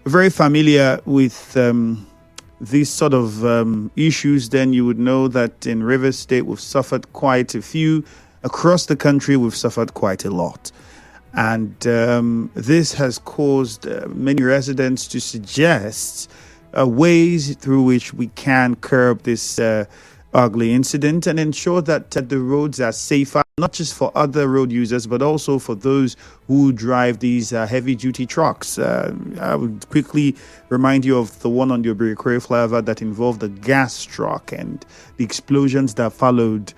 very familiar with these sort of issues, then you would know that in Rivers State we've suffered quite a few. Across the country, we've suffered quite a lot. And this has caused many residents to suggest ways through which we can curb this ugly incident and ensure that the roads are safer, not just for other road users, but also for those who drive these heavy-duty trucks. I would quickly remind you of the one on the Obirikwe flyover that involved a gas truck and the explosions that followed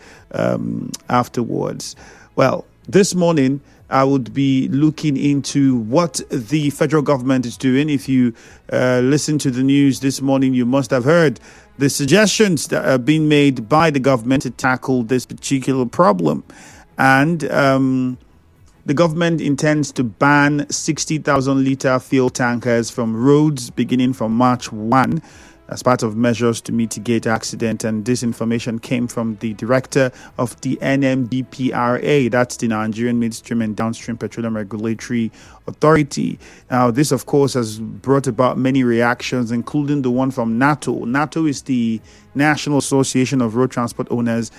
afterwards. Well, this morning, I would be looking into what the federal government is doing. If you listen to the news this morning, you must have heard the suggestions that are being made by the government to tackle this particular problem. And the government intends to ban 60,000 litre fuel tankers from roads beginning from March 1 as part of measures to mitigate accident. And this information came from the director of the NMDPRA, that's the Nigerian Midstream and Downstream Petroleum Regulatory Authority. Now, this, of course, has brought about many reactions, including the one from NATO. NATO is the National Association of Road Transport Owners.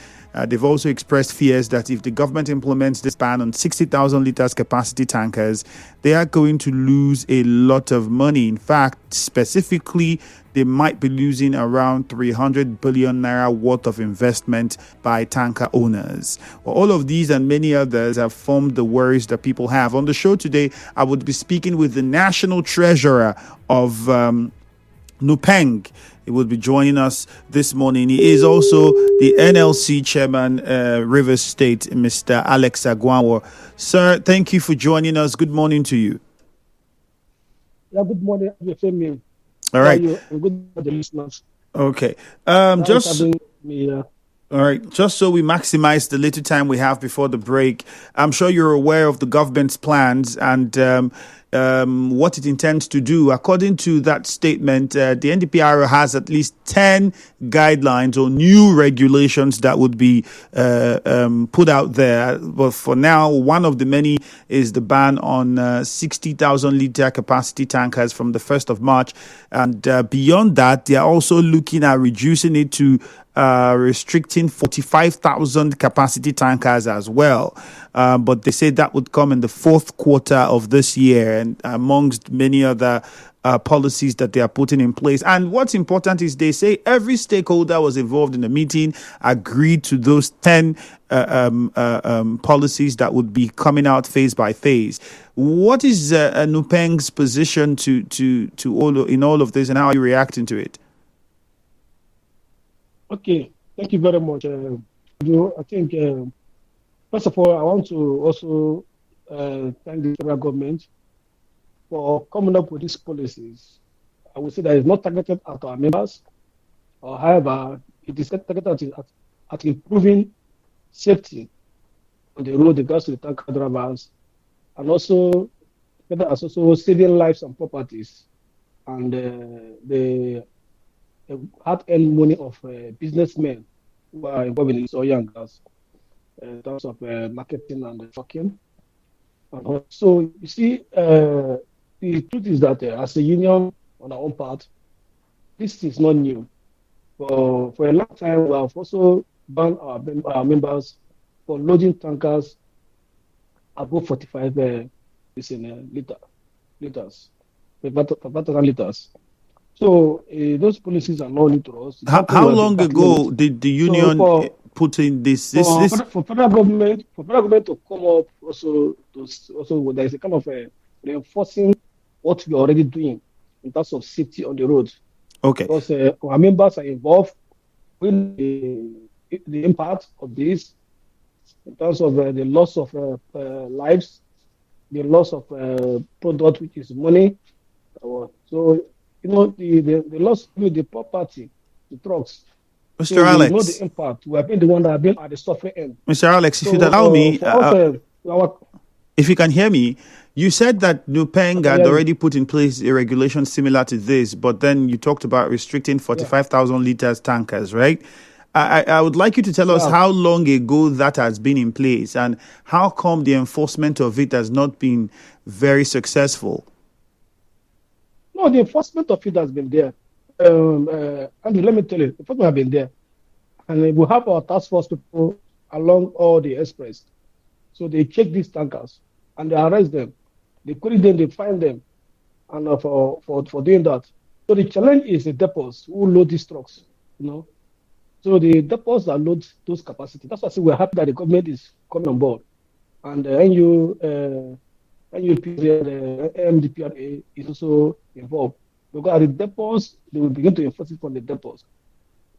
They've also expressed fears that if the government implements this ban on 60,000 litres capacity tankers, they are going to lose a lot of money. In fact, specifically, they might be losing around 300 billion naira worth of investment by tanker owners. Well, all of these and many others have formed the worries that people have. On the show today, I would be speaking with the National Treasurer of NUPENG. He will be joining us this morning. He is also the NLC chairman, Rivers State, Mr. Alex Agwanwo. Sir, thank you for joining us. Good morning to you. Yeah, good morning. All right. Good morning, the listeners. Okay. All right. Just so we maximize the little time we have before the break, I'm sure you're aware of the government's plans and what it intends to do. According to that statement, the NDPRO has at least 10 guidelines or new regulations that would be put out there. But for now, one of the many is the ban on 60,000 litre capacity tankers from the 1st of March. And beyond that, they are also looking at reducing it to restricting 45,000 capacity tankers as well. But they say that would come in the fourth quarter of this year, and amongst many other policies that they are putting in place. And what's important is they say every stakeholder was involved in the meeting, agreed to those 10 policies that would be coming out phase by phase. What is NUPENG's position to all of this, and how are you reacting to it? Okay, thank you very much. I think, first of all, I want to also thank the federal government for coming up with these policies. I would say that it's not targeted at our members, or however, it is targeted at improving safety on the road, regards to the tanker drivers, and also saving lives and properties, and the hard-earned money of businessmen who are involved in this oil and gas in terms of marketing and trucking. And so, you see, the truth is that as a union, on our own part, this is not new. For a long time, we have also banned our members for loading tankers above 45 liters, 5,000 liters. So those policies are not new to us. How long ago did the union put in this? For federal government to come up also there is a kind of reinforcing what we are already doing in terms of safety on the road. Okay. Because our members are involved with the impact of this in terms of the loss of lives, the loss of product, which is money. So, you know, the loss of the property, the trucks. Mr. So Alex. we know the impact. We have been the one that have been at the suffering end. Mr. Alex, if you'd allow me, if you can hear me, you said that NUPENG had already put in place a regulation similar to this, but then you talked about restricting 45,000 liters tankers, right? I would like you to tell us how long ago that has been in place and how come the enforcement of it has not been very successful. No, the enforcement of it has been there. Andrew, let me tell you, the enforcement have been there. And we have our task force people along all the express. So they check these tankers and they arrest them. They query them, they find them, and for doing that. So the challenge is the depots who load these trucks, you know. So the depots that load those capacity. That's why I say we're happy that the government is coming on board, and the NUP, the MDPRA is also involved, because at the depots they will begin to enforce it from the depots.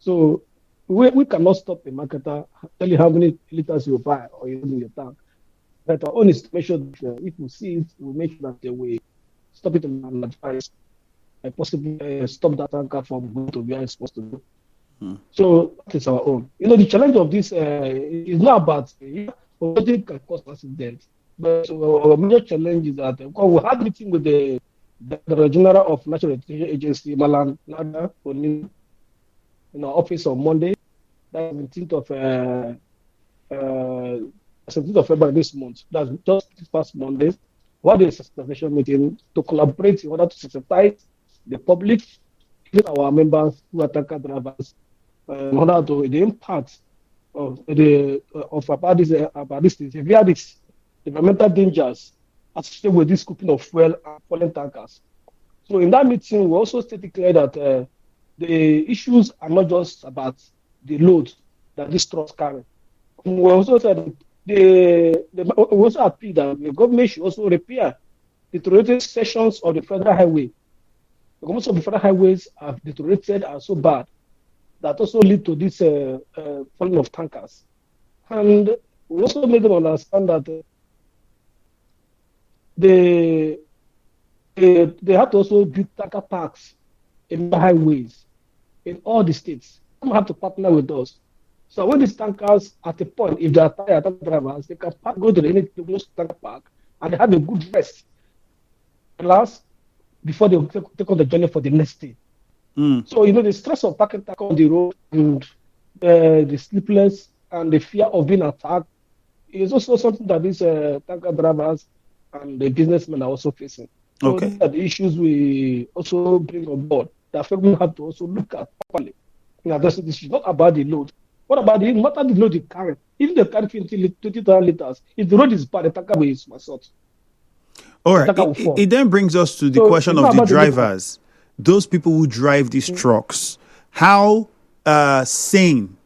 So we cannot stop the marketer tell you how many liters you buy or use in your tank. But our own is to make sure that if we see it, we make sure that we stop it and advise and possibly stop that tanker from going to where it's supposed to go. So that is our own. You know, the challenge of this is not about what can cause accidents, but our major challenge is that we had meeting with the General of National Education Agency, Malan Nada, in our office on Monday, that's 17th of February this month. That's just this past Monday. What is a sensation meeting to collaborate in order to sensitize the public, even our members who are tanker drivers, in order to the impact of about this via this environmental dangers associated with this cooking of fuel and fallen tankers. So in that meeting, we also stated clear that the issues are not just about the load that these trucks carry. We also said we also appeal that the government should also repair the deteriorated sections of the federal highway. Because most of the federal highways are deteriorated and so bad that also lead to this falling of tankers. And we also made them understand that they have to also build tanker parks in the highways in all the states. They have to partner with us. So when these tankers at a point, if they are tired tanker drivers, they can go to the most tanker park and they have a good rest class before they take on the journey for the next day. So, you know, the stress of parking tanker on the road and the sleepless and the fear of being attacked is also something that these tanker drivers and the businessmen are also facing. So these are the issues we also bring on board that we have to also look at properly. This is not about the load. What about the matter the load you carry? If they carry 20,000 liters, if the road is bad, the tanker will is assault. All right. It then brings us to the question of the drivers. Those people who drive these trucks, how sane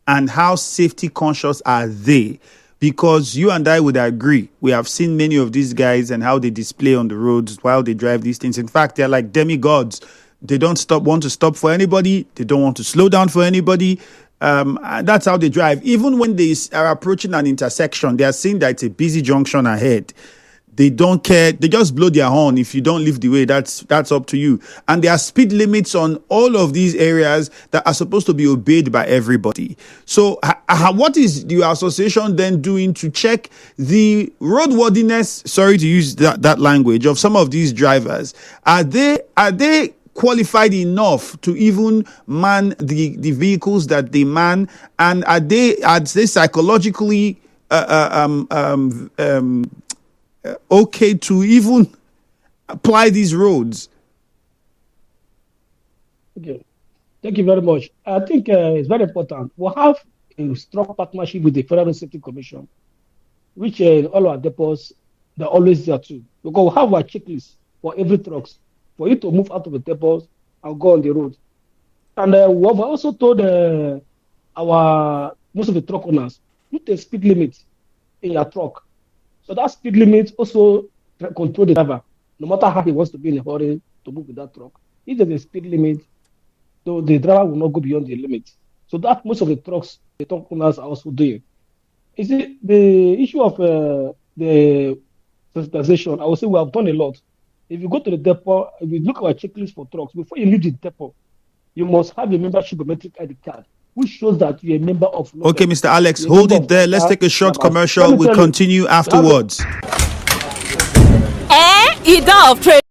and how safety conscious are they? Because you and I would agree, we have seen many of these guys and how they display on the roads while they drive these things. In fact, they're like demigods. They don't want to stop for anybody. They don't want to slow down for anybody. That's how they drive. Even when they are approaching an intersection, they are seeing that it's a busy junction ahead. They don't care. They just blow their horn. If you don't leave the way, that's up to you. And there are speed limits on all of these areas that are supposed to be obeyed by everybody. So what is your association then doing to check the roadworthiness, sorry to use that language, of some of these drivers? Are they qualified enough to even man the vehicles that they man? And are they psychologically okay to even apply these roads? Okay, thank you very much. I think it's very important. We have a strong partnership with the Federal Safety Commission, which in all our depots, they're always there too. Because we have our checklist for every trucks, for you to move out of the depots and go on the road. And we have also told most of the truck owners, put a speed limit in your truck. So that speed limit also control the driver, no matter how he wants to be in a hurry to move with that truck. If there's a speed limit, so the driver will not go beyond the limit. So that most of the trucks, the truck owners are also doing. You see, the issue of the sensitization, I would say we have done a lot. If you go to the depot, if you look at our checklist for trucks, before you leave the depot, you must have a membership biometric ID card, which shows that you're a member of... Okay, Mr. Alex, hold it there. Let's take a short commercial. We'll continue afterwards. Idán of trade.